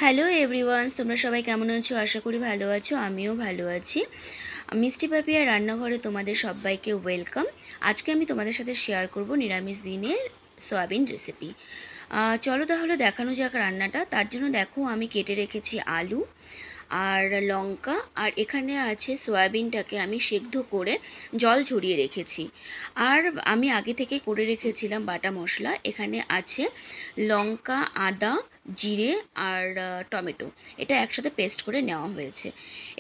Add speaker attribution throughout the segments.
Speaker 1: Hello everyone's, তোমরা সবাই কেমন আছো? আশা করি ভালো আছো। আমিও ভালো আছি। মিষ্টি পাপিয়া রান্নাঘরে তোমাদের সবাইকে ওয়েলকাম। আজকে আমি তোমাদের সাথে শেয়ার করব নিরামিষ দিনের সয়াবিন রেসিপি। চলো তাহলে দেখানো যাক রান্নাটা। তার জন্য দেখো আমি কেটে রেখেছি আলু আর লঙ্কা, আর এখানে আছে সয়াবিনটাকে আমি সেদ্ধ করে জল ঝরিয়ে রেখেছি। আর আমি আগে থেকে করে রেখেছিলাম বাটা মশলা। এখানে আছে লঙ্কা, আদা, জিরে আর টমেটো, এটা একসাথে পেস্ট করে নেওয়া হয়েছে।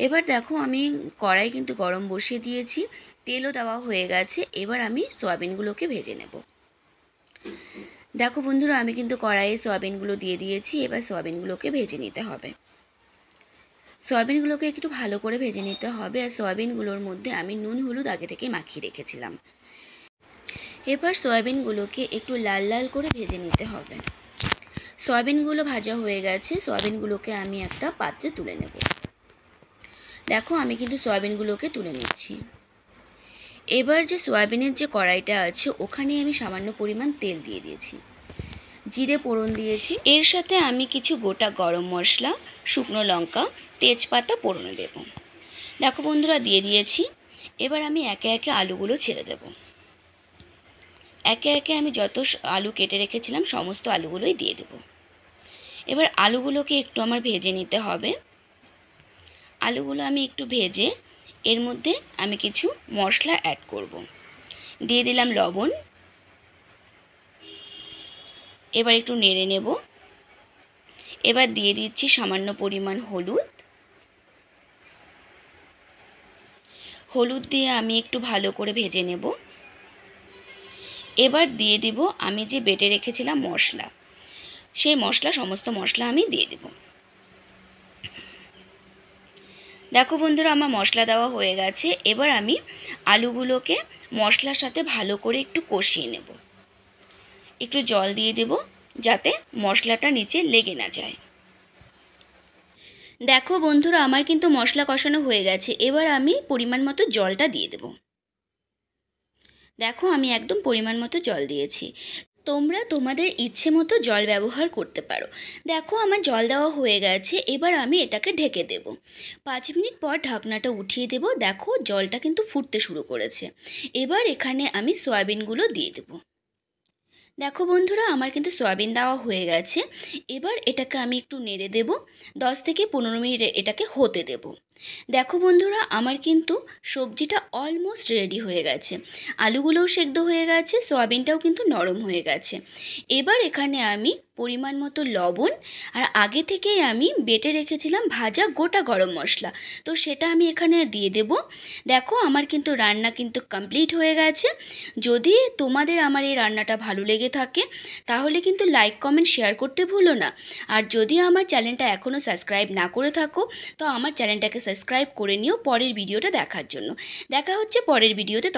Speaker 1: এবার দেখো আমি কড়াই কিন্তু গরম বসিয়ে দিয়েছি, তেলও দেওয়া হয়ে গেছে। এবার আমি সয়াবিনগুলোকে ভেজে নেব। দেখো বন্ধুরা, আমি কিন্তু কড়াইয়ে সয়াবিনগুলো দিয়ে দিয়েছি। এবার সয়াবিনগুলোকে ভেজে নিতে হবে। সয়াবিনগুলোকে একটু ভালো করে ভেজে নিতে হবে। আর সয়াবিনগুলোর মধ্যে আমি নুন হলুদ আগে থেকে মাখিয়ে রেখেছিলাম। এবার সয়াবিনগুলোকে একটু লাল লাল করে ভেজে নিতে হবে। সয়াবিনগুলো ভাজা হয়ে গেছে। সয়াবিনগুলোকে আমি একটা পাত্রে তুলে নেব। দেখো আমি কিন্তু সয়াবিনগুলোকে তুলে নিচ্ছি। এবার যে সয়াবিনের যে কড়াইটা আছে ওখানে আমি সামান্য পরিমাণ তেল দিয়ে দিয়েছি, জিরে ফোড়ন দিয়েছি। এর সাথে আমি কিছু গোটা গরম মশলা, শুকনো লঙ্কা, তেজপাতা ফোড়নে দেব। দেখো বন্ধুরা, দিয়ে দিয়েছি। এবার আমি একে একে আলুগুলো ছেড়ে দেব। একে একে আমি যত আলু কেটে রেখেছিলাম সমস্ত আলুগুলোই দিয়ে দেব। এবার আলুগুলোকে একটু আমার ভেজে নিতে হবে। আলুগুলো আমি একটু ভেজে এর মধ্যে আমি কিছু মশলা অ্যাড করব। দিয়ে দিলাম লবণ। এবার একটু নেড়ে নেব। এবার দিয়ে দিচ্ছি সামান্য পরিমাণ হলুদ দিয়ে আমি একটু ভালো করে ভেজে নেব। এবার দিয়ে দেব আমি যে বেটে রেখেছিলাম মশলা, সেই সমস্ত মশলা আমি দিয়ে দেব। দেখো বন্ধুরা, আমার মশলা দেওয়া হয়ে গেছে। এবার আমি আলুগুলোকে মশলার সাথে ভালো করে একটু কষিয়ে নেব। একটু জল দিয়ে দেব যাতে মশলাটা নিচে লেগে না যায়। দেখো বন্ধুরা, আমার কিন্তু মশলা কষানো হয়ে গেছে। এবার আমি পরিমাণ মতো জলটা দিয়ে দেব। দেখো আমি একদম পরিমাণ মতো জল দিয়েছি। তোমরা তোমাদের ইচ্ছে মতো জল ব্যবহার করতে পারো। দেখো আমার জল দেওয়া হয়ে গেছে। এবার আমি এটাকে ঢেকে দেব। 5 মিনিট পর ঢাকনাটা উঠিয়ে দেব। দেখো জলটা কিন্তু ফুটতে শুরু করেছে। এবার এখানে আমি সয়াবিনগুলো দিয়ে দেব। দেখো বন্ধুরা, আমার কিন্তু সয়াবিন দেওয়া হয়ে গেছে। এবার এটাকে আমি একটু নেড়ে দেব। 10 থেকে 15 মিনিট এটাকে হতে দেব। দেখো বন্ধুরা, আমার কিন্তু সবজিটা অলমোস্ট রেডি হয়ে গেছে। আলুগুলোও সেদ্ধ হয়ে গেছে, সয়াবিনটাও কিন্তু নরম হয়ে গেছে। এবার এখানে আমি পরিমাণ মতো লবণ আর আগে থেকেই আমি বেটে রেখেছিলাম ভাজা গোটা গরম মশলা, তো সেটা আমি এখানে দিয়ে দেব। দেখো আমার কিন্তু রান্না কিন্তু কমপ্লিট হয়ে গেছে। যদি তোমাদের আমার এই রান্নাটা ভালো লেগে থাকে তাহলে কিন্তু লাইক কমেন্ট শেয়ার করতে ভুলো না। আর যদি আমার চ্যানেলটা এখনও সাবস্ক্রাইব না করে থাকো তো আমার চ্যানেলটাকে সাবস্ক্রাইব করে নিও পরের ভিডিওটা দেখার জন্য। দেখা হচ্ছে পরের ভিডিওতে।